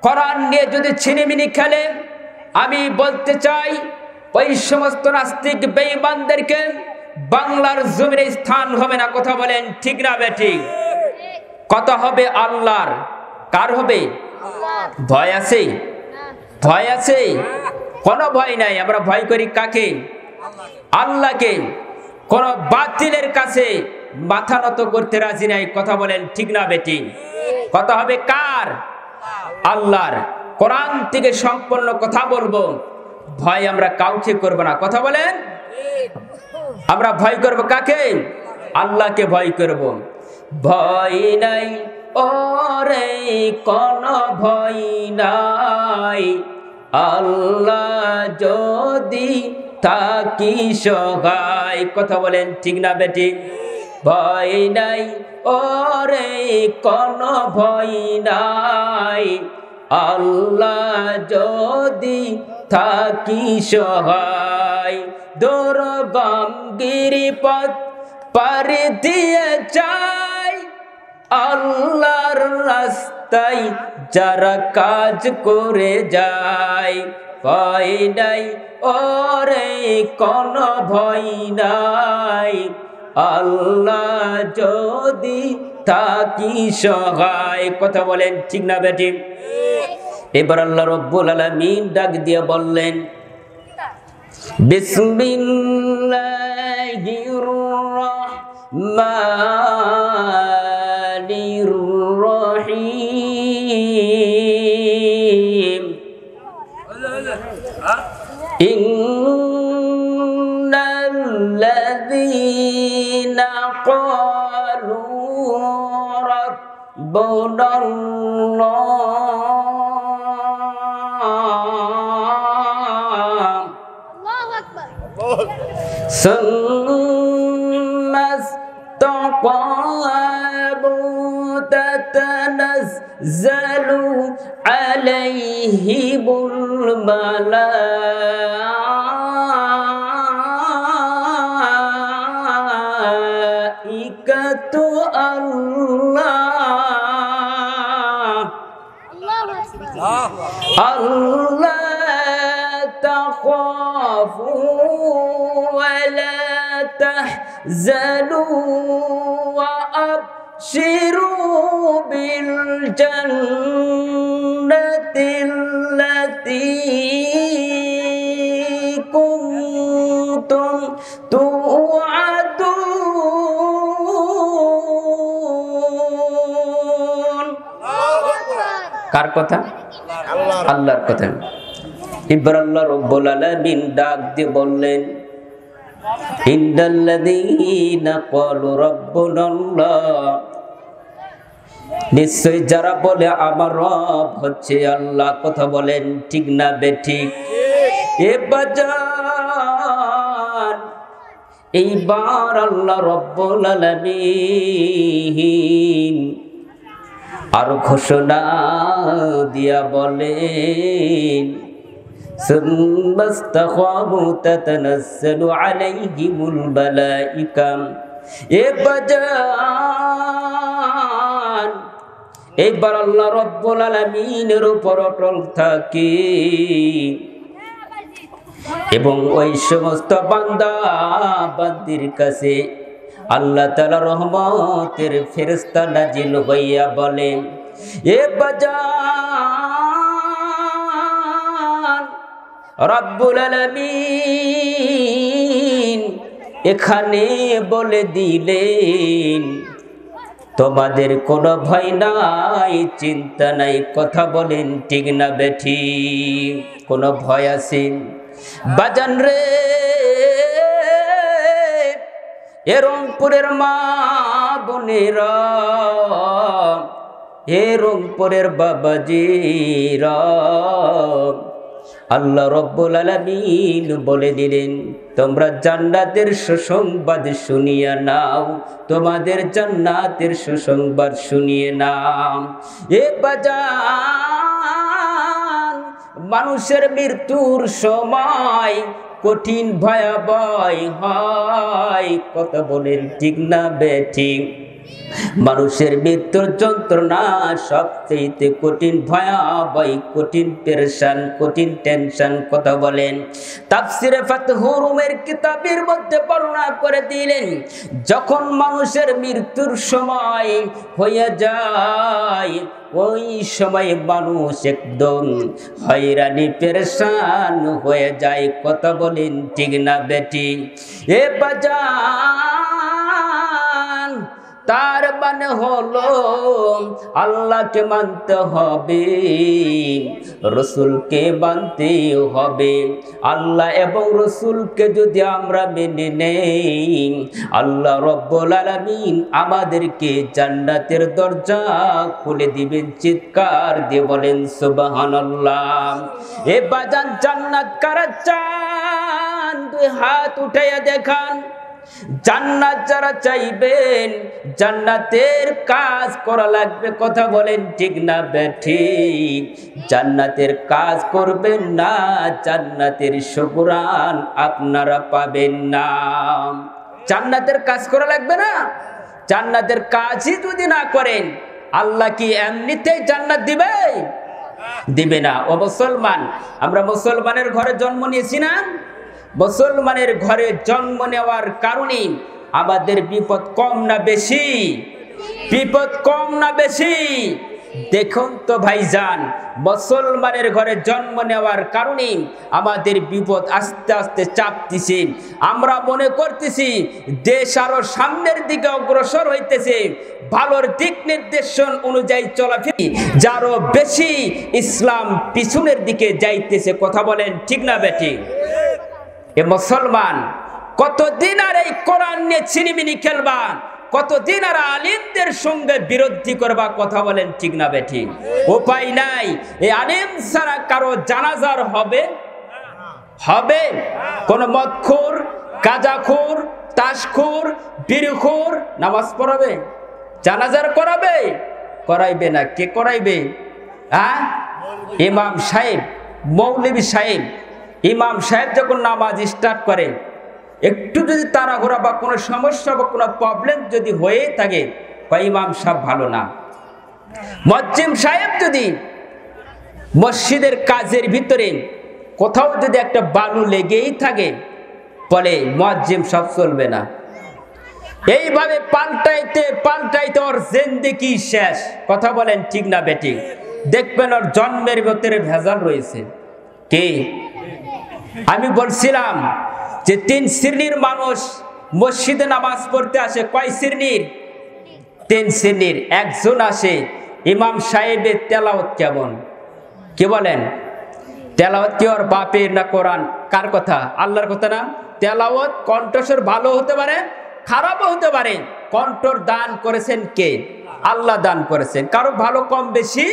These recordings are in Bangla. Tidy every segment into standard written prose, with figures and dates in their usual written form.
কোরআন নিয়ে যদি ছিনিমিনি খেলে, আমি বলতে চাই ওই সমস্ত নাস্তিক বেঈমানদেরকে বাংলার জমিনে স্থান হবে না। কথা বলেন ঠিক না বেঠিক? কথা হবে আল্লাহর। কার হবে? ভয় আছে? ভয় আছে? কোনো ভয় নাই। আমরা ভয় করি কাকে? আল্লাহকে। কোন বাতিলের কাছে মাথা নত করতে রাজি নাই। কথা বলেন ঠিক না বেঠিক? কথা হবে কার? আল্লাহর। কোরআন থেকে সম্পূর্ণ কথা বলবো। ভয় আমরা কাউকে করব না। কথা বলেন? আমরা ভয় করব কাকে? আল্লাহকে ভয় করব। ভয় নাই ওরে কোন ভয় নাই, আল্লাহ যদি থাকি সহায়। কথা বলেন ঠিক না বেঠিক? ভয় নাই ওরে কোন ভয় নাই, আল্লাহ যদি থাকি সহায়। দুর্গম গিরিপথ পাড়ি দিয়ে যাই, আল্লাহর রাস্তায় যারা কাজ করে যায়। ভয় নাই ওরে কোন ভয় নাই, আল্লাহ যদি থাকি সহায়। কথা বলেন ঠিক না বেঠিক? এবার আল্লাহ রাব্বুল আলামিন ডাক দিয়ে বললেন, বিসমিল্লাহির রহমানির রহিম। ইন্নাল্লাযীনা ক্বালু রাব্বুনাল্লাহ সুম্মা ইসতাকামু তাতানাজ্জালু আলাইহিমুল মালাইকাতু আল্লাহ তাখাফু ওয়া লা তাহজানু ওয়া আবশিরু বিল জান্নাতিল্লাতী কুনতুম তুআদুন। কার কথা? আল্লাহর কথা। এবার আল্লাহ রাব্বুল আলামিন ডাক দিয়ে বললেন, ইন্নাল্লাযীনা ক্বালু রাব্বুনাল্লাহ, নিশ্চয় যারা বলে আমার রব হচ্ছে আল্লাহ। কথা বলেন ঠিক না বেঠিক? এ বাজান, এইবার আল্লাহ রাব্বুল আলামিন আর ঘোষণা দিয়া বলেন, সুম্মাস্তাকামু তাতানাজ্জালু আলাইহিমুল মালাইকা। এ বাজান, এইবার আল্লাহ রাব্বুল আলামিনের উপর অটল থাকি এবং ওই সমস্ত বান্দা বান্দির কাছে আল্লাহ তাআলা রহমতের ফেরেশতা নাজিল হইয়া বলেন, এ বাজান, রব্বুল আলামিন এখানে বলে দিলেন তোমাদের কোনো ভয় নাই, চিন্তা নাই। কথা বলেন ঠিক না বেঠিক? কোনো ভয় আছে? বাজান রে, এ রংপুরের মা বোনেরা, এ রংপুরের বাবাজিরা, আল্লাহ রাব্বুল আলামিন বলে দিলেন তোমরা জান্নাতের সুসংবাদ শুনিয়ে নাও, তোমাদের জান্নাতের সুসংবাদ শুনিয়ে নাও। এ বাজান, মানুষের মৃত্যুর সময় কঠিন ভয়াবহ হয়। কথা বলেন ঠিক না বেঠিক? মানুষের মৃত্যুর যন্ত্রণা সবচেয়ে কঠিন, ভয়াবহ, কঠিন পেরেশান, কঠিন টেনশন। কথা বলেন। তাফসিরে ফাতহুর রুমের কিতাবের মধ্যে বর্ণনা করে দিলেন, যখন মানুষের মৃত্যুর সময় হয়ে যায়, ওই সময় মানুষ একদম হয়রানি পেরেশান হয়ে যায়। কথা বলেন ঠিক না বেটি? এ বাজান, তার মানে হলো আল্লাহকে মানতে হবে, রসুলকে মানতে হবে। আল্লাহ এবং রসুলকে যদি আমরা মেনে নেই, আল্লাহ রব্বুল আলামিন আমাদেরকে জান্নাতের দরজা খুলে দিবেন। চিৎকার দিয়ে বলেন সুবহানাল্লাহ। এ বাজান, জান্নাত কারা চান? দুই হাত উঠাইয়া দেখান। জান্নাত যারা চাইবেন, জান্নাতের কাজ করা লাগবে। কথা বলেন ঠিক না বেঠিক? জান্নাতের কাজ করবেন না, জান্নাতের সুবরান আপনারা পাবেন না। জান্নাতের কাজ করা লাগবে না। জান্নাতের কাজই যদি না করেন, আল্লাহ কি এমনিতেই জান্নাত দিবে? দিবে না। ও মুসলমান, আমরা মুসলমানের ঘরে জন্ম নিয়েছি না? মুসলমানের ঘরে জন্ম নেওয়ার কারণে আমাদের বিপদ কম না বেশি? বিপদ কম না বেশি? দেখুন তো ভাইজান, মুসলমানের ঘরে জন্ম নেওয়ার কারণে আমাদের বিপদ আস্তে আস্তে চাপতেছে। আমরা মনে করতেছি দেশ আরো সামনের দিকে অগ্রসর হইতেছে, ভালোর দিক নির্দেশন অনুযায়ী চলাফেরা, যারও বেশি ইসলাম পিছনের দিকে যাইতেছে। কথা বলেন ঠিক না বেটি? এ মুসলমান, কতদিন আর এই কোরআন নিয়ে ছিনিমিনি খেলবা? কতদিন আর আলিমদের সঙ্গে বিরোধী করবা? কথা বলেন ঠিক না বেঠি? উপায় নাই। এই আলিম ছাড়া কারো জানাজার হবে? হবে? কোন মদখোর, গাঁজাখোর, তাসখোর, বিড়িখোর নামাজ পড়াবে? জানাজার করাবে? করাইবে না। কে করাইবে? ইমাম সাহেব, মৌলভী সাহেব। ইমাম সাহেব যখন নামাজ স্টার্ট করে, একটু যদি তাড়াহুড়া বা কোনো সমস্যা বা কোনো প্রবলেম যদি হয়ে থাকে, ইমাম সাহেব ভালো না। মুয়াজ্জিম সাহেব যদি মসজিদের কাজের ভিতরে কোথাও যদি একটা বালু লেগেই থাকে, বলে মুয়াজ্জিম সাহেব চলবে না। এইভাবে পাল্টাইতে পাল্টাইতে ওর জিন্দেগি শেষ। কথা বলেন ঠিক না বেটি? দেখবেন ওর জন্মের ভিতরে ভেজাল রয়েছে। কে? আমি বলছিলাম যে 3 শ্রেণীর মানুষ মসজিদে নামাজ পড়তে আসে। কয় শ্রেণীর? 3 শ্রেণীর। একজন আসে, ইমাম সাহেবের তেলাওয়াত কেমন? কে বলেন? তেলাওয়াত কি ওর বাপের না কোরআন? কার কথা? আল্লাহর কথা না? তেলাওয়াত কণ্ঠস্বর ভালো হতে পারে, খারাপও হতে পারে। কণ্ঠর দান করেছেন কে? আল্লাহ দান করেছেন। কারো ভালো কম বেশি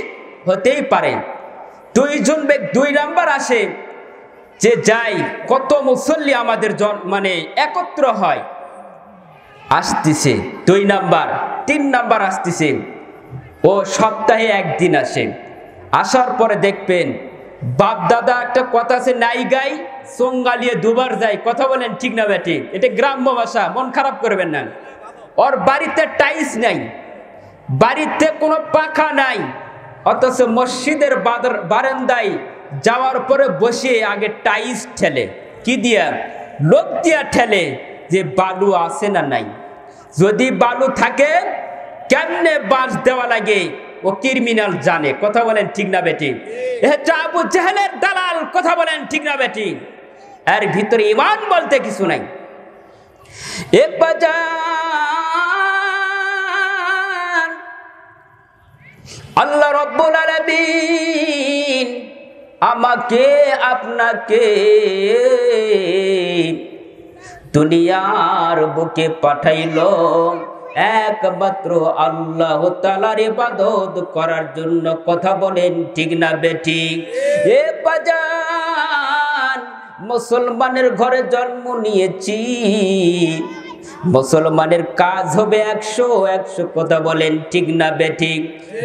হতেই পারে। 2 নাম্বার আসে, যে যাই কত মুসল্লি আমাদের মানে একত্র হয়, আসতেছে 2 নাম্বার। 3 নাম্বার আসতেছে, ও সপ্তাহে 1 দিন আসে। আসার পরে দেখবেন বাপ দাদা একটা কথা আছে, নাই গাই চোঙ্গালিয়ে 2 বার যায়। কথা বলেন ঠিক না বেটি? এটা গ্রাম্য ভাষা, মন খারাপ করবেন না। ওর বাড়িতে টাইলস নাই, বাড়িতে কোনো পাখা নাই, অথচ মসজিদের বারান্দায় যাওয়ার পরে বসে আগে টাইলস ঠেলে। কি দিয়া? লোক দিয়া ঠেলে, যে বালু আছে না নাই। যদি বালু থাকে, কেমনে বাঁশ দেওয়া লাগে ও ক্রিমিনাল জানে। কথা বলেন ঠিক না বেটি? এটা আবু জেহেলের দালাল। কথা বলেন ঠিক না বেটি? এর ভিতরে ঈমান বলতে কিছু নাই। এক বাজান, আল্লাহ রাব্বুল আলামিন আমাকে আপনাকে দুনিয়ার বুকে পাঠাইলো একমাত্র আল্লাহ তাআলার ইবাদত করার জন্য। কথা বলেন ঠিক না বেটি? এ বাজান, মুসলমানের ঘরে জন্ম নিয়েছি, মুসলমানের কাজ হবে 100। কথা বলেন ঠিক না বেঠিক?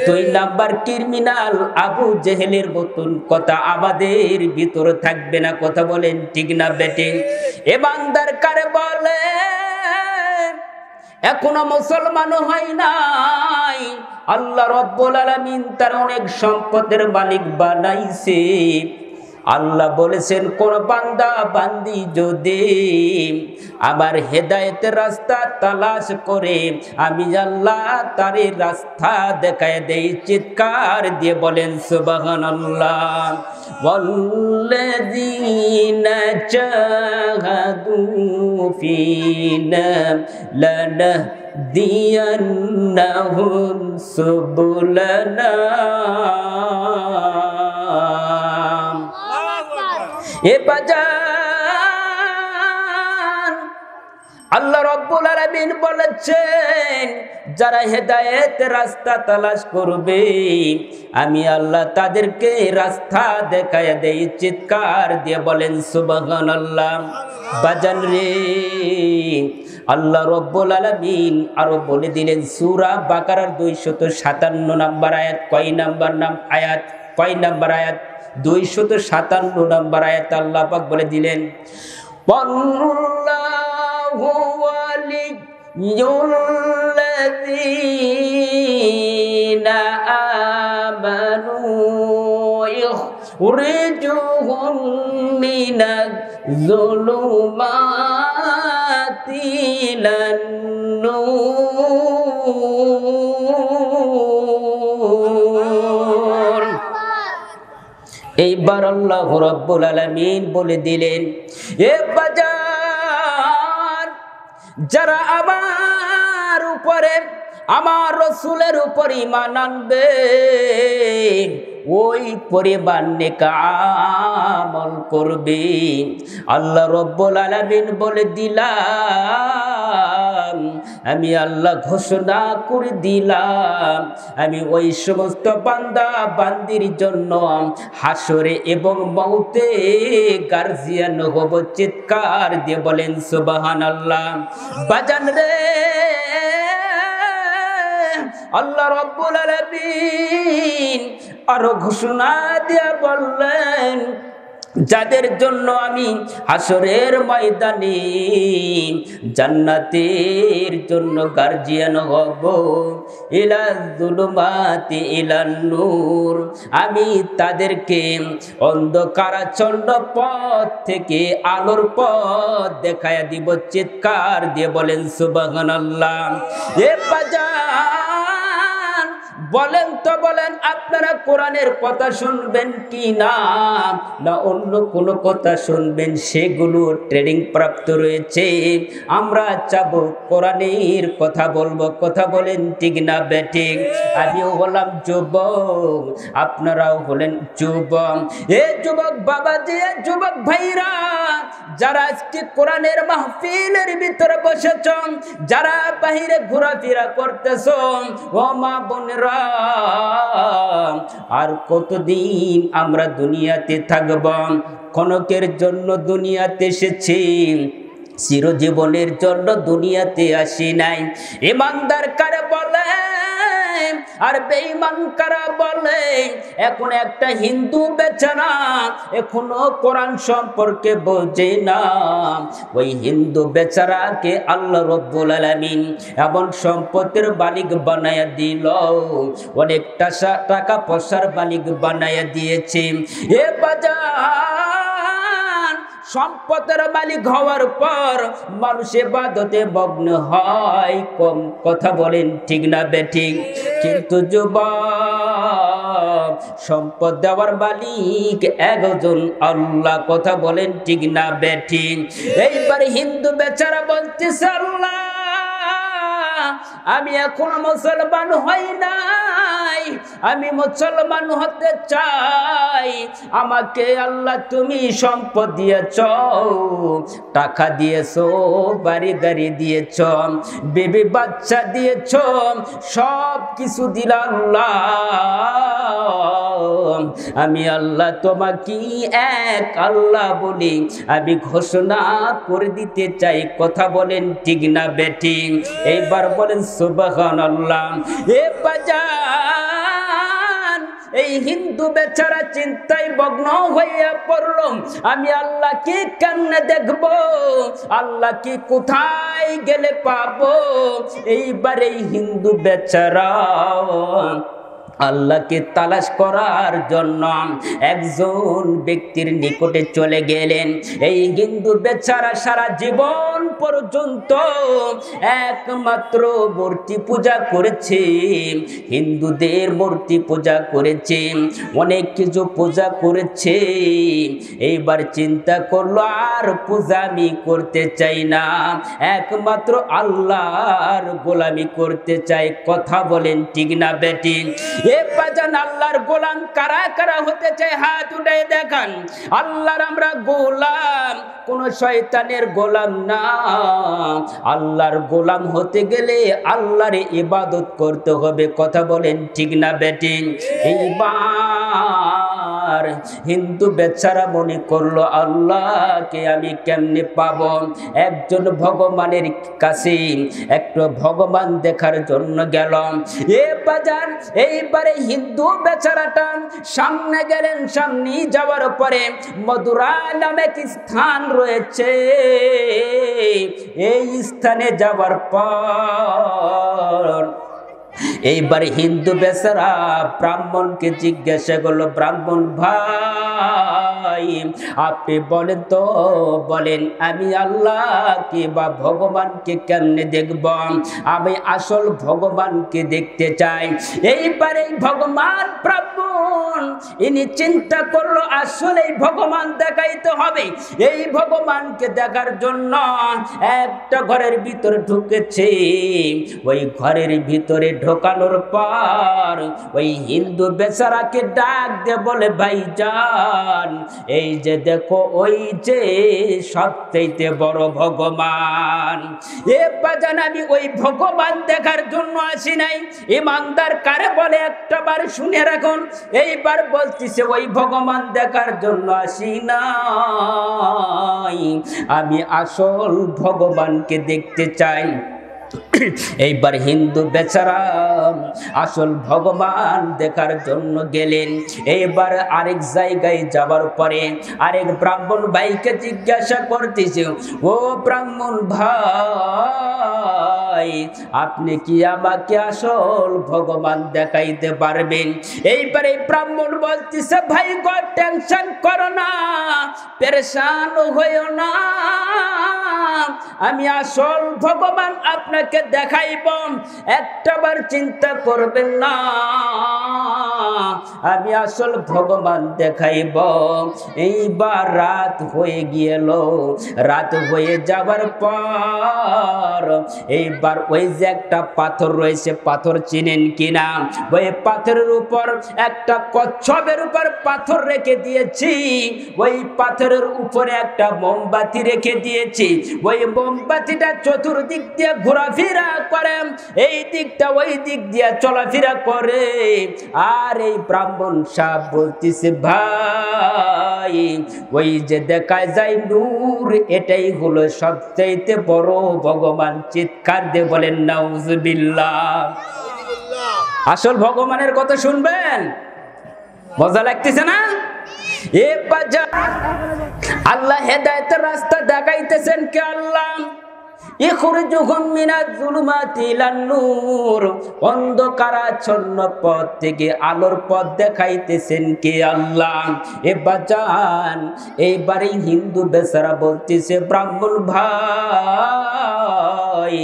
2 নাম্বার ক্রিমিনাল আবু জেহেলের মতন কথা আমাদের ভিতরে থাকবে না। কথা বলেন ঠিক না বেঠিক? এ বান্দার কারে বলে এখনো মুসলমান হয় নাই, আল্লাহ রাব্বুল আলামিন তার অনেক সম্পদের মালিক বানাইছে। আল্লাহ বলেছেন, কোন বান্দা বান্দি যদি আমার হেদায়েতের রাস্তা তালাশ করে, আমি আল্লাহ তার রাস্তা দেখায় দেই। চিৎকার দিয়ে বলেন সুবহানাল্লাহ। ওয়াল্লাযীনা জাহাদু ফীনা লানাহদিয়ান্নাহুম সুবুলানা। এ বাজান, আল্লাহ রাব্বুল আলামিন বলেছেন, যারা হেদায়েতের রাস্তা তালাশ করবে, আমি আল্লাহ তাদেরকে রাস্তা দেখায় দেই। চিৎকার দিয়ে বলেন সুবহানাল্লাহ। বাজান রে, আল্লাহ রাব্বুল আলামিন আরো বলে দিলেন সূরা বাকারার 257 নম্বর আয়াত। কয় নম্বর আয়াত? 257 নম্বর আয়াত আল্লাহ পাক বলে দিলেন, ওয়াল্লাহু ওয়ালিয়ুল্লাযীনা আমানু ইখরিজুহুম মিনাজ-যুলুমাতি ইলান-নূর। এইবার আল্লাহ রাব্বুল আলামিন বলে দিলেন, এ বাজার, যারা আমার উপরে, আমার রাসূলের উপর ঈমান আনবে, ওই পরিবার নেক আমল করবে। আল্লাহ রাব্বুল আলামিন বলে দিলাম, আমি আল্লাহ ঘোষণা করে দিলাম, আমি ওই সমস্ত বান্দা বান্দির জন্য হাসরে এবং মউতে গার্জিয়ান হব। চিৎকার দিয়ে বলেন সুবহানাল্লাহ। বাজান রে, আল্লাহ রাব্বুল আলামিন আরো ঘোষণা দিয়ে বললেন, যাদের জন্য আমি হাসরের ময়দানে জান্নাতের জন্য গার্জিয়ান হব, ইলাজ-যুলুমাতি ইলান-নূর, আমি তাদেরকে অন্ধকারাচ্ছন্ন পথ থেকে আলোর পথ দেখায়া দিব। চিৎকার দিয়ে বলেন সুবহানাল্লাহ। এ বাজান, বলেন তো বলেন, আপনারা কোরআনের কথা শুনবেন কি না, না অন্য কোনো কথা শুনবেন? সেগুলো ট্রেনিং প্রাপ্ত রয়েছে। আমরা চাবো কোরআনের কথা বলবো। কথা বলেন ঠিক না বেঠিক? আমিও হলাম যুবক, আপনারাও হলেন যুবক। এ যুবক বাবাজি, এ যুবক ভাইরা, যারা আজকে কোরআনের মাহফিলের ভিতরে বসেছ, যারা বাহিরে ঘোরাফেরা করতেছ, ও মা বোনেরা, আর কতদিন আমরা দুনিয়াতে থাকব? ক্ষণিকের জন্য দুনিয়াতে এসেছি, চিরজীবনের জন্য দুনিয়াতে আসি নাই। ইমানদার কারে বলে আর বেঈমান কারা বলে? এখন একটা হিন্দু বেচারা এখনো কোরআন সম্পর্কে বোঝে না। ওই হিন্দু বেচারাকে আল্লাহ রাব্বুল আলামিন এমন সম্পদের মালিক বানায়া দিল, অনেক টাকা পয়সার মালিক বানায়া দিয়েছে। এ বাজার, সম্পদের মালিক হওয়ার পর মানুষ ইবাদতে মগ্ন হয় কম। কথা বলেন ঠিক না বেঠিক? কিন্তু যুবক, সম্পদ দেওয়ার মালিক একজন আল্লাহ। কথা বলেন ঠিক না বেঠিক? এইবার হিন্দু বেচারা বলতেছে, আল্লাহ, আমি এখনো মুসলমান হই নাই, আমি মুসলমান হতে চাই। আমাকে আল্লাহ তুমি সম্পদ দিয়েছ, টাকা দিয়েছ, বাড়ি গাড়ি দিয়েছ, বেবি বাচ্চা দিয়েছ, সব কিছু দিলা আল্লাহ। আমি আল্লাহ তোমাকে এক আল্লাহ বলি আমি ঘোষণা করে দিতে চাই। কথা বলেন ঠিক না বেঠিক? এইবার বলেন সুবহানাল্লাহ। এ বাজান, এই হিন্দু বেচারা চিন্তায় মগ্ন হইয়া পড়ল, আমি আল্লাহকে কেমনে দেখব, আল্লাহকে কোথায় গেলে পাবো। এইবার এই হিন্দু বেচারা আল্লাহকে তালাশ করার জন্য একজন ব্যক্তির নিকটে চলে গেলেন। এই হিন্দু বেচারা সারা জীবন পর্যন্ত একমাত্র মূর্তি পূজা করেছে, হিন্দুদের মূর্তি পূজা করেছে, অনেক কিছু পূজা করেছে। এইবার চিন্তা করলো আর পূজা আমি করতে চাই না, একমাত্র আল্লাহর গোলামি করতে চাই। কথা বলেন ঠিক না বেটি? আল্লাহর গোলাম কারা কারা হতে চায়? হাত উঠায় দেখান। আল্লাহর আমরা গোলাম, কোন শয়তানের গোলাম না। আল্লাহর গোলাম হতে গেলে আল্লাহর ইবাদত করতে হবে। কথা বলেন ঠিক না বেটি? এইবার হিন্দু বেচারা মনে করলো আল্লাহকে আমি কেমনে পাবো। একজন ভগবানের কাছে একটু ভগবান দেখার জন্য গেল। এইবারে হিন্দু বেচারাটা সামনে গেলেন। সামনে যাওয়ার পরে মধুরা নামে এক স্থান রয়েছে। এই স্থানে যাওয়ার পর এইবার হিন্দু বেচারা ব্রাহ্মণকে জিজ্ঞাসা করলো, ব্রাহ্মণ ভাই আপনি বলেন তো, বলেন আমি আল্লাহকে বা ভগবানকে কেমনে দেখব, আমি আসল ভগবানকে দেখতে চাই। এইবারে ভগবান ব্রাহ্মণ ইনি চিন্তা করলো আসলে ভগবান দেখাইতে হবে। এই ভগবানকে দেখার জন্য একটা ঘরের ভিতরে ঢুকেছে। ওই ঘরের ভিতরে ঢোকানোর পর ওই হিন্দু বেচারাকে ডাক দে বলে, ভাইজান এই যে দেখো ওই যে সবচেয়ে বড় ভগবান। এ বাজান আমি ওই ভগবান দেখার জন্য আসি নাই। ইমানদার কারে বলে একটা বার শুনে রাখুন। এইবার বলতেছে ওই ভগবান দেখার জন্য আসি নাই, আমি আসল ভগবানকে দেখতে চাই। এইবার হিন্দু বেচারা আসল ভগবান দেখার জন্য গেলেন। এইবার আরেক জায়গায় যাবার পরে আরেক ব্রাহ্মণ ভাইকে জিজ্ঞাসা করতেছে, ও ব্রাহ্মণ ভাই আপনি কি আমাকে আসল ভগবান দেখাইতে পারবেন? এইবারে ব্রাহ্মণ বলতেছে, ভাই গো টেনশন করো না, পেরেশান হইও না, আমি আসল ভগবান আপনাকে দেখাইব, একটাবার চিন্তা করবেন না, আমি আসল ভগবান দেখাইব। এইবার রাত হয়ে গেল। রাত হয়ে যাবার পর এইবার ওই যে একটা পাথর রয়েছে, পাথর চিনেন কিনা? ওই পাথরের উপর একটা কচ্ছপের উপর পাথর রেখে দিয়েছি। ওই পাথরের উপরে একটা মোমবাতি রেখে দিয়েছি। ওই মোমবাতিটা চতুর্দিক দিয়ে ঘোরাফেরা করে, এই দিকটা ওই দিক দিয়ে চলাফেরা করে। আর এই ব্রাহ্মণ সাহেব বলতেছে, ভাই ওই যে দেখা যায় নূর, এটাই হলো সবচেয়ে বড় ভগবান। চিৎকার দিয়ে বলেন নাউজুবিল্লাহ। আসল ভগবানের কথা শুনবেন, মজা লাগতেছে না? এ বাজার আল্লাহ হেদায়েতের রাস্তা দেখাইতেছেন কে? আল্লাহ। ইখরিজুহুম মিনাজ যুলুমাতি ইলান নূর, অন্ধকারাচ্ছন্ন পথ থেকে আলোর পথ দেখাইতেছেন কে? আল্লাহ। এ বাজান এইবারে হিন্দু বেচারা বলতেছে, ব্রাহ্মণ ভাই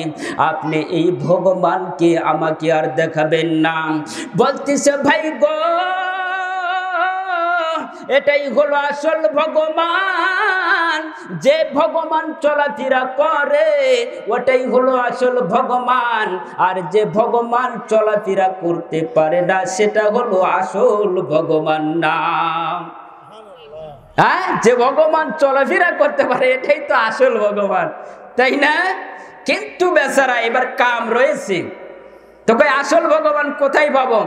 আপনি এই ভগবানকে আমাকে আর দেখাবেন না। বলতেছে, ভাই গো এটাই হলো আসল ভগবান, যে ভগবান চলাফেরা করে ওটাই হলো আসল ভগবান, আর যে ভগবান চলাফেরা করতে পারে না সেটা হলো আসল ভগবান না। হ্যাঁ, যে ভগবান চলাফেরা করতে পারে এটাই তো আসল ভগবান, তাই না? কিন্তু বেচারা এবার কাম রয়েছে, তো কই আসল ভগবান কোথায় পাবো?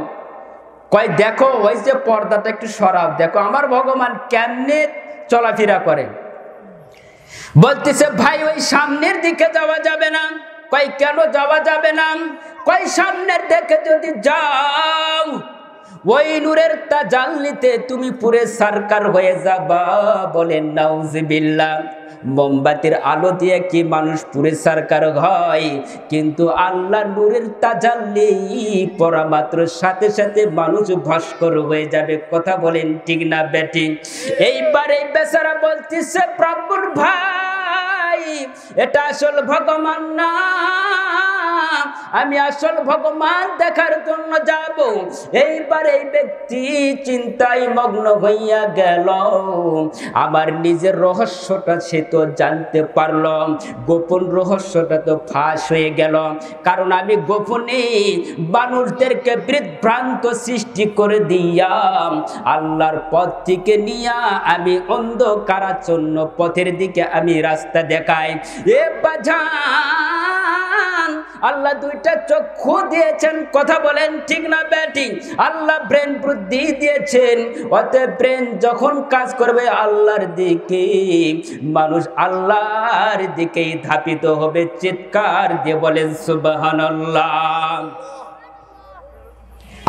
কয় দেখো ওই যে পর্দাটা একটু সরাও, দেখো আমার ভগবান কেমনে চলাফেরা করে। বলতেছে, ভাই ওই সামনের দিকে যাওয়া যাবে না। কয় কেন যাওয়া যাবে না? কয় সামনের দিকে যদি যাও ওই নূরের তাজাল্লিতে তুমি পুরে সরকার হয়ে যাবা, বলেন নাউজুবিল্লাহ। মোমবাতির আলো দিয়ে কি মানুষ পুরে সরকার হয়? কিন্তু আল্লাহ নূরের তাজাল্লি পড়া মাত্র সাথে সাথে মানুষ ভাস্কর হয়ে যাবে। কথা বলেন ঠিক না বেটি? এইবার এই বেচারা বলতেছে, প্রভুর ভাই, এটা আসল ভগবান না, আমি আসল ভগবান দেখার জন্য যাব। এইবার এই ব্যক্তি চিন্তায় মগ্ন হইয়া গেল। আমার নিজের রহস্যটা সে তো জানতে পারলাম, গোপন রহস্যটা তো ফাঁস হয়ে গেল। কারণ আমি গোপনে মানুষদেরকে বিভ্রান্ত সৃষ্টি করে দিয়া আল্লাহর পথ থেকে নিয়া আমি অন্ধকারাচ্ছন্ন পথের দিকে আমি রাস্তা দেখাই। এ বাজান, আল্লাহ দুইটা চক্ষু দিয়েছেন। কথা বলেন ঠিক না বেটি? আল্লাহ ব্রেন বুদ্ধি দিয়েছেন। অতএব ব্রেন যখন কাজ করবে আল্লাহর দিকে, মানুষ আল্লাহর দিকেই ধাপিত হবে। চিৎকার দিয়ে বলেন সুবহানাল্লাহ।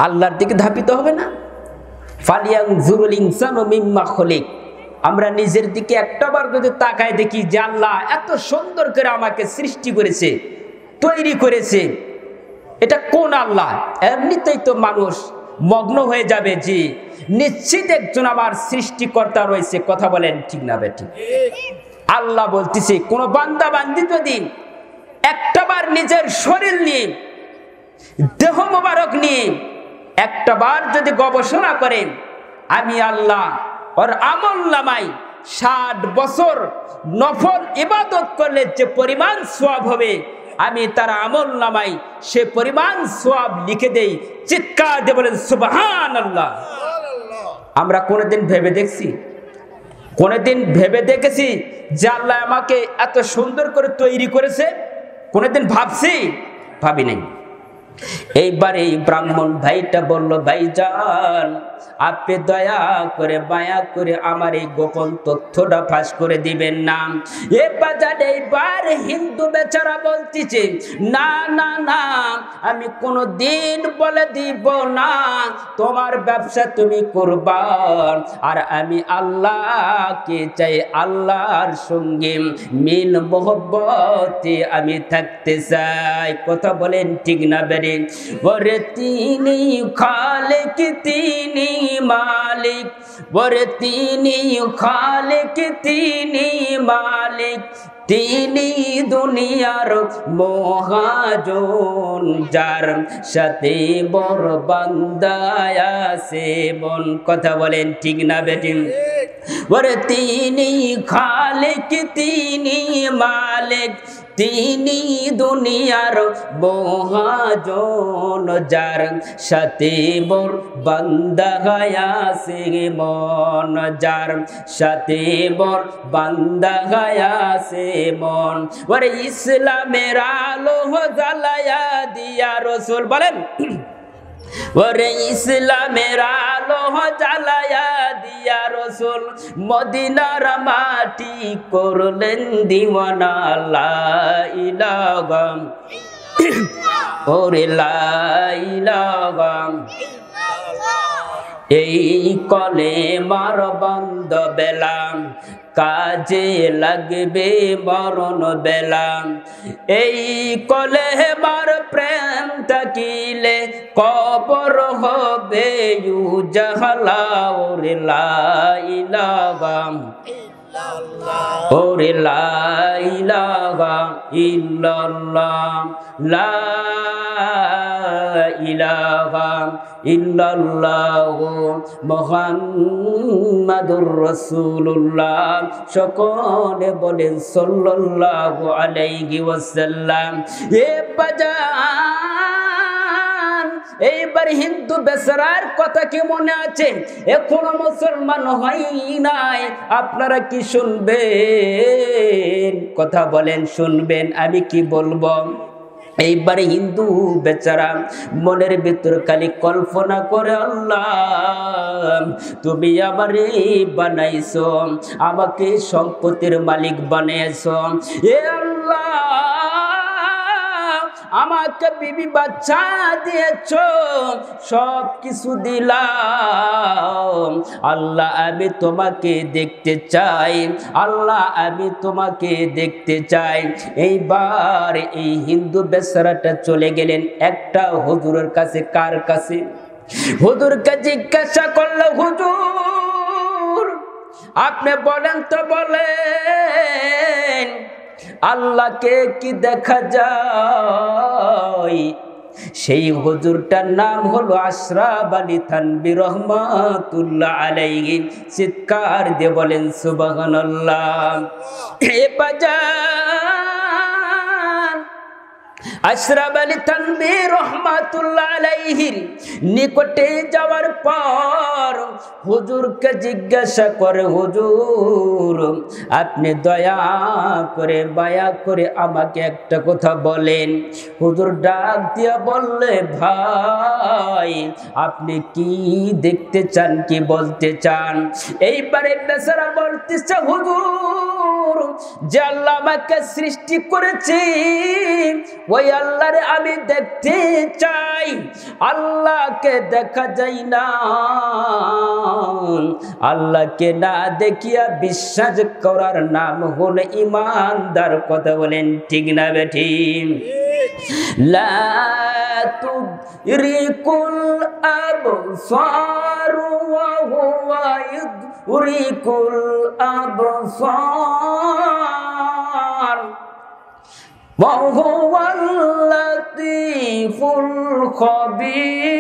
আল্লাহর দিকে ধাপিত হবে না? ফালিয়ানজুরুল ইনসানু মিম্মা খুলিক। আমরা নিজের দিকে একটাবার যদি তাকায় দেখি যে আল্লাহ এত সুন্দর করে আমাকে সৃষ্টি করেছে, তৈরি করেছে, এটা কোন আল্লাহ? এমনিতেই তো মানুষ মগ্ন হয়ে যাবে যে নিশ্চিত একজন আমার সৃষ্টিকর্তা রয়েছে। কথা বলেন ঠিক না বেটি? আল্লাহ বলতেছে, কোন বান্দা বান্দি যদি একটাবার নিজের শরীর নিয়ে, দেহ মোবারক নিয়ে একটাবার যদি গবেষণা করেন, আমি আল্লাহ ওর আমল নামায় 60 বছর নফল ইবাদত করলে যে পরিমাণ সওয়াব হবে, আমি তার আমল নামাই সে পরিমাণ সওয়াব লিখে দেই। চিৎকার দিয়ে বলেন সুবহানাল্লাহ। আমরা কোনদিন ভেবে দেখছি? কোনদিন ভেবে দেখেছি যে আল্লাহ আমাকে এত সুন্দর করে তৈরি করেছে? কোনদিন ভাবছি? ভাবি নাই। এইবারে ব্রাহ্মণ ভাইটা বলল, ভাইজান, আপনি দয়া করে মায়া করে আমার এই গোপন তথ্যটা ফাঁস করে দিবেন না। এ বাজারে এইবার হিন্দু বেচারা বলতেছে, না না না, আমি কোনো দিন বলে দিব না, তোমার ব্যবসা তুমি করবা, আর আমি আল্লাহকে চাই, আল্লাহর সঙ্গে মিল মোহব্বতে আমি থাকতে চাই। কথা বলেন ঠিক না বেরে? ওরে তিনি খালিক, তিনি মালিক, ওরে তিনি খালিক, তিনি মালিক, তিনি দুনিয়ার মহাজন, যার সাথে বড় বান্দা আছে মন। কথা বলেন ঠিক না বেটি? ওরে তিনি খালিক, তিনি মালিক, তিনি দুনিয়ার মহাজন, যার সাথে বড় বান্দা আছে মন, যার সাথে বড় বান্দা আছে মন। ওরে ইসলামের আলো জ্বালায়া দিয়া রসুল বলেন, ওরে ইসলামের আলো জ্বালায়া দিয়া রসুল মদিনার মাটি করলেন দিওয়ানা। লা ইলাহা, ওরে লা ইলাহা, এই কলেমার বন্ধ বেলা কাজে লাগবে মরণ বেলা। এই কলেমার প্রেম থাকিলে কবর হবে উজালা। ওরে লা ইলাহা, ওরে লা ইলাহা ইল্লাল্লাহ, লা ইলাহা ইল্লাল্লাহু মুহাম্মাদুর রাসূলুল্লাহ। সকলে বলেন সাল্লাল্লাহু আলাইহি ওয়াসাল্লাম। এ বাজান, এইবার হিন্দু বেচারার কথা কি মনে আছে? এখনো মুসলমান হয় নাই। আপনারা কি শুনবেন? কথা বলেন শুনবেন? আমি কি বলবো? এইবারে হিন্দু বেচারা মনের ভিতর খালি কল্পনা করে, আল্লাহ তুমি আমারে বানাইছো, আমাকে সম্পত্তির মালিক বানিয়েছো। এ আল্লাহ, আমাকে বিবি বাচ্চা দিয়েছো, সব কিছু দিলাম। আল্লাহ আমি তোমাকে দেখতে চাই, আল্লাহ আমি তোমাকে দেখতে চাই। এইবার এই হিন্দু বেচারাটা চলে গেলেন একটা হুজুরের কাছে। কার কাছে? হুজুরকে জিজ্ঞাসা করলো, হুজুর আপনি বলেন তো, বলেন আল্লাহকে কি দেখা যায়? সেই হুজুরটার নাম হলো আশরাফ আলী থানভী রহমাতুল্লাহ আলাইহি। চিৎকার দিয়ে বলেন সুবহানাল্লাহ। এ বাজার আশরাফ আলী থানভী রহমাতুল্লাহ আলাইহির নিকটে যাওয়ার পর হুজুরকে জিজ্ঞাসা করে, হুজুর আপনি দয়া করে মায়া করে আমাকে একটা কথা বলেন। হুজুর ডাক দিয়া বললে, ভাই আপনি কি দেখতে চান, কি বলতে চান? এইবারে বেচারা বলতেছে, হুজুর যে আল্লাহ আমাকে সৃষ্টি করেছে ওই আল্লাহরে আমি দেখতে চাই। আল্লাহকে দেখা যায় না, আল্লাহকে না দেখিয়া বিশ্বাস করার নাম হলো ঈমানদার। কথা বলেন ঠিক না বেঠিক? লা তুদরিকুল আবসার ওয়া হুয়া ইউদরিকুল আবসার ওয়া হুয়াল লাতীফুল খবীর।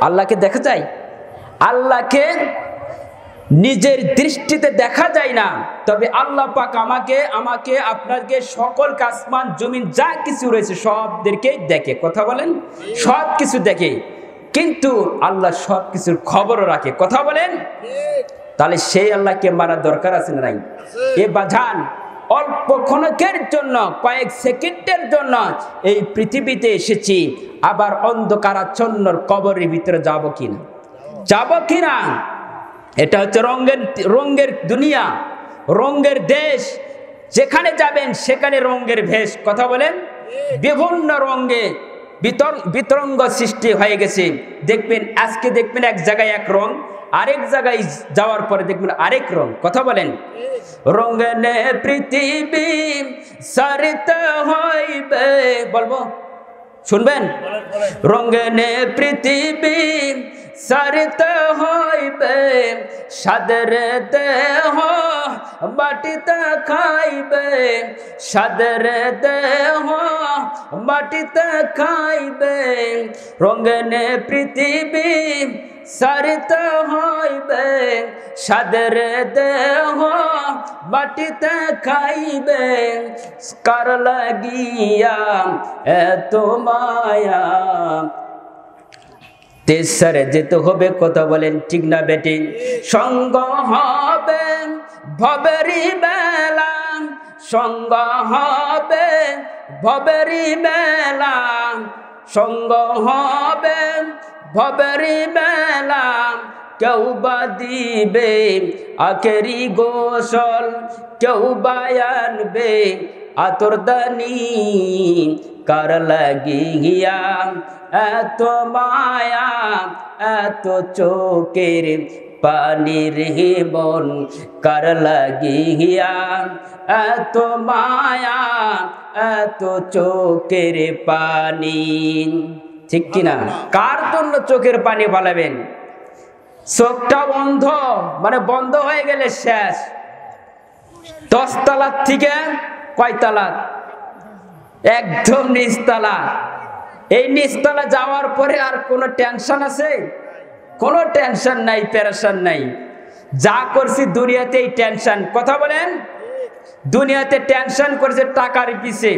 আল্লাহকে দেখা যায়? আল্লাহকে নিজের দৃষ্টিতে দেখা যায় না, তবে আল্লাহ পাক আমাকে আপনাকে সকল আসমান জমিন যা কিছু রয়েছে সবদেরকে দেখে। কথা বলেন? সব কিছু দেখে, কিন্তু আল্লাহ সব কিছুর খবরও রাখে। কথা বলেন? তাহলে সেই আল্লাহকে মারা দরকার আছে না নাই? এ বাজান অল্প ক্ষণের জন্য, কয়েক সেকেন্ডের জন্য এই পৃথিবীতে এসেছি, আবার অন্ধকারাচ্ছন্নর কবরের ভিতরে যাব কিনা? যাব কিনা? এটা হচ্ছে রঙের দুনিয়া, রঙের দেশ। যেখানে যাবেন সেখানে রঙের ভেষ। কথা বলেন? বিভিন্ন রঙে বিতরঙ্গ সৃষ্টি হয়ে গেছে। দেখবেন আজকে দেখবেন এক জায়গায় এক রং, আরেক জায়গায় যাওয়ার পরে দেখবেন আরেক রং। কথা বলেন? রঙনে পৃথিবী সারিতে হইবে, বলবো শুনবেন? রঙনে পৃথিবী সারিতে হইবে, সাদের দেহ মাটিতে খাইবে, সাদের দেহ মাটিতে খাইবে। রঙনে পৃথিবী সারিতে হইবে, সাদের দেহ মাটিতে খাইবে। কার লাগিয়া এত মায়া তেসারে যেতে হবে। কথা বলেন ঠিক না বেটি? সঙ্গ হবে ভবেরি বেলা, সঙ্গ হবে ভবেরি বেলা, সঙ্গ হবে ভবেরি বেলা। কেউ বা দিবে আখেরি গোসল, কেউ বা আনবে আতরদানি। কার লাগিয়া এত মায়া এত চোখের পানির মন? কার লাগিয়া এত মায়া এত চোখের পানি? ঠিক কিনা? কার জন্য চোখের পানি ফালাবেন? চোখটা বন্ধ, মানে বন্ধ হয়ে গেলে শেষ। 10 তলার থেকে কয় তলা? একদম নিচতলা। এই নিচতলা যাওয়ার পরে আর কোনো টেনশন আছে? কোনো টেনশন নাই, পেরেশান নাই। যা করছি দুনিয়াতে এই টেনশন। কথা বলেন? দুনিয়াতে টেনশন করেছে টাকার পিছে,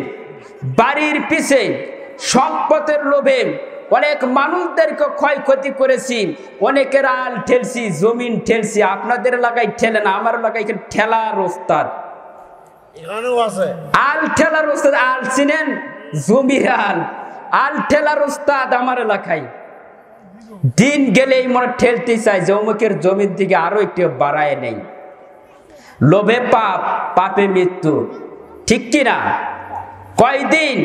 বাড়ির পিছে, সম্পদের লোভে। অনেক মানুষদেরকে ক্ষয়ক্ষতি করেছি, অনেকের আল ঠেলছি, জমিন ঠেলছি। আপনাদের এলাকায় ঠেলে না, আমার এলাকায় ঠেলার ওস্তাদ। আল ঠেলার ওস্তাদ, আল চিনেন? জমির আল ঠেলার ওস্তাদ আমার এলাকায়। দিন গেলেই মনে ঠেলতে চাই যে অমুকের জমির দিকে আরো একটু বাড়ায় নেই। লোভে পাপ, পাপে মৃত্যু, ঠিক কিনা? কয়দিন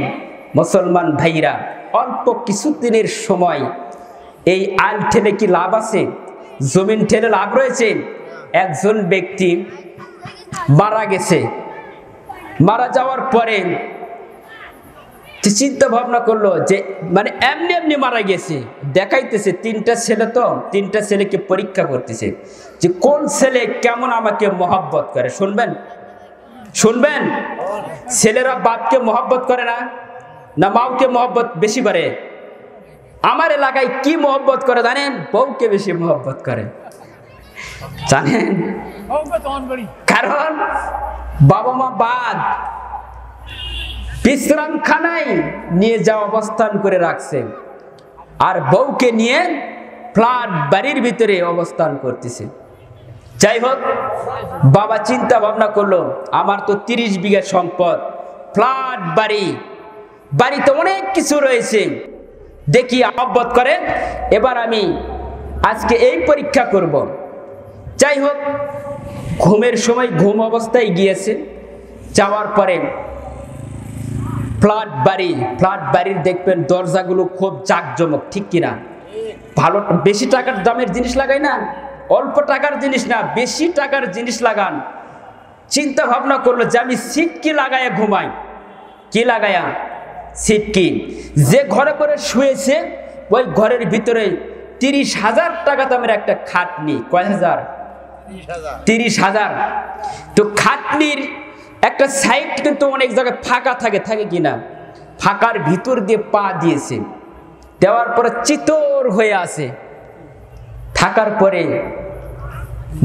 মুসলমান ভাইরা, অল্প কিছুদিনের সময় এই আল ঠেলে কি লাভ আছে? জমিন ঠেলে লাভ রয়েছে? একজন ব্যক্তি মারা গেছে, মারা যাওয়ার পরে চিন্তা ভাবনা করলো যে মানে এমনি এমনি মারা গেছে, দেখাইতেছে তিনটা ছেলে, তো তিনটা ছেলেকে পরীক্ষা করতেছে যে কোন ছেলে কেমন আমাকে মহব্বত করে। শুনবেন, শুনবেন, ছেলেরা বাপকে মহব্বত করে না, না মাওকে মহব্বত বেশি করে? আমার এলাকায় কি মহব্বত করে জানেন? বউকে বেশি মহব্বত করে, জানেন? কারণ বাবা মা বাদ বিশ্রামখানায় নিয়ে যাওয়া অবস্থান করে রাখছে, আর বউকে নিয়ে ফ্ল্যাট বাড়ির ভিতরে অবস্থান করতেছে। যাই হোক, বাবা চিন্তা ভাবনা করলো আমার তো 30 বিঘা সম্পদ, ফ্ল্যাট বাড়ি, বাড়িতে অনেক কিছু রয়েছে, দেখি মহব্বত করে, এবার আমি আজকে এই পরীক্ষা করব। যাই হোক, ঘুমের সময় ঘুম অবস্থায় গিয়েছে, যাওয়ার পরে ফ্ল্যাট বাড়ির দেখবেন দরজাগুলো খুব জাঁকজমক, ঠিক কিনা? ভালো, বেশি টাকার দামের জিনিস লাগাই না, অল্প টাকার জিনিস না, বেশি টাকার জিনিস লাগান। চিন্তা ভাবনা করলো যে আমি সিটকি লাগাইয়া ঘুমাই। কি লাগাইয়া? সিটকি। যে ঘরে করে শুয়েছে ওই ঘরের ভিতরে 30,000 টাকা দামের একটা খাটনি। কয় হাজার? 30,000। তো খাটনির একটা সাইড কিন্তু অনেক জায়গায় ফাঁকা থাকে, থাকে কিনা? ফাঁকার ভিতর দিয়ে পা দিয়েছে, দেওয়ার পরে চিতর হয়ে আছে, থাকার পরে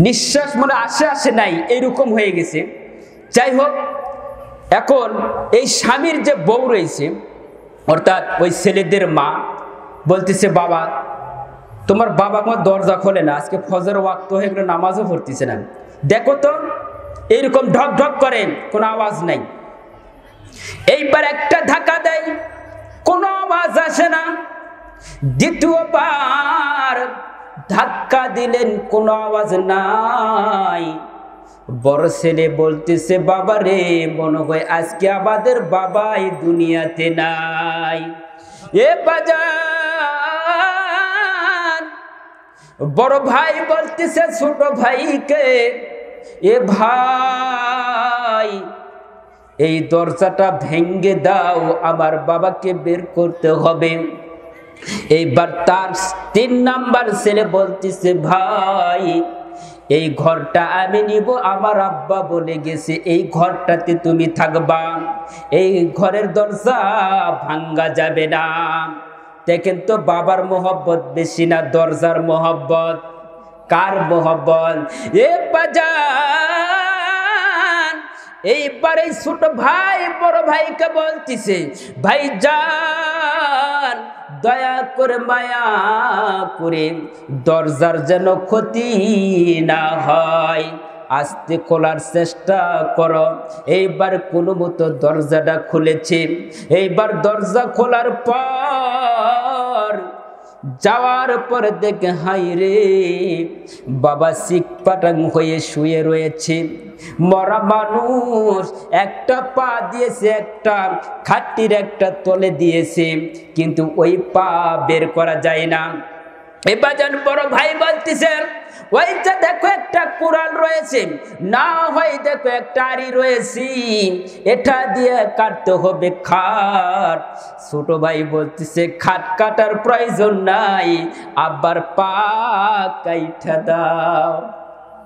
নিঃশ্বাস মনে আসে নাই, এইরকম হয়ে গেছে। যাই হোক, এখন এই স্বামীর যে বউ রয়েছে, অর্থাৎ ওই ছেলেদের মা বলতেছে, বাবা তোমার বাবা আমার দরজা খোলে না, আজকে ফজর ওয়াক্ত হয়ে গেলে নামাজও পড়তেছে না, দেখো তো এইরকম ঢক ঢক করে, কোনো আওয়াজ নাই। এইবার একটা ধাক্কা দেয়, কোনো আওয়াজ আসে না। দ্বিতীয়বার ধাক্কা দিলেন, কোনো আওয়াজ নাই। বড় ছেলে বলতেছে, বাবা রে, মনে হয় আজকে আমাদের বাবাই দুনিয়াতে নাই। এ বাজার, বড় ভাই বলতেছে ছোট ভাইকে, এ ভাই এই দরজাটা ভেঙ্গে দাও, আমার বাবাকে বের করতে হবে। এইবার তার 3 নাম্বার ছেলে বলতেছে, ভাই এই ঘরটা আমি নিব, আমার আব্বা বলে গেছে এই ঘরটাতে তুমি থাকবা, এই ঘরের দরজা ভাঙ্গা যাবে না। দেখেন তো বাবার মোহব্বত বেশি না দরজার মোহব্বত? কার মোহব্বত? এ বাজান, এইবার এই ছোট ভাই বড় ভাইকে বলতেছে, ভাই জান দয়া করে মায়া করে দরজার যেন ক্ষতি না হয়, আস্তে খোলার চেষ্টা করো। এইবার কোনো মতো দরজাটা খুলেছে। এইবার দরজা খোলার পর যাওয়ার পরে দেখে, হাই রে, বাবা সিক পাটাং হয়ে শুয়ে রয়েছে, মরা মানুষ। একটা পা দিয়েছে, একটা খাটির একটা তলে দিয়েছে, কিন্তু ওই পা বের করা যায় না। এবার যেন বড় ভাই বলতেছে, ওই যে দেখো একটা কুড়াল রয়েছে, না হয় দেখো একটা আড়ি রয়েছে, এটা দিয়ে কাটতে হবে খাট। ছোট ভাই বলতেছে, খাট কাটার প্রয়োজন নাই, আব্বার পা কাইটা দাও।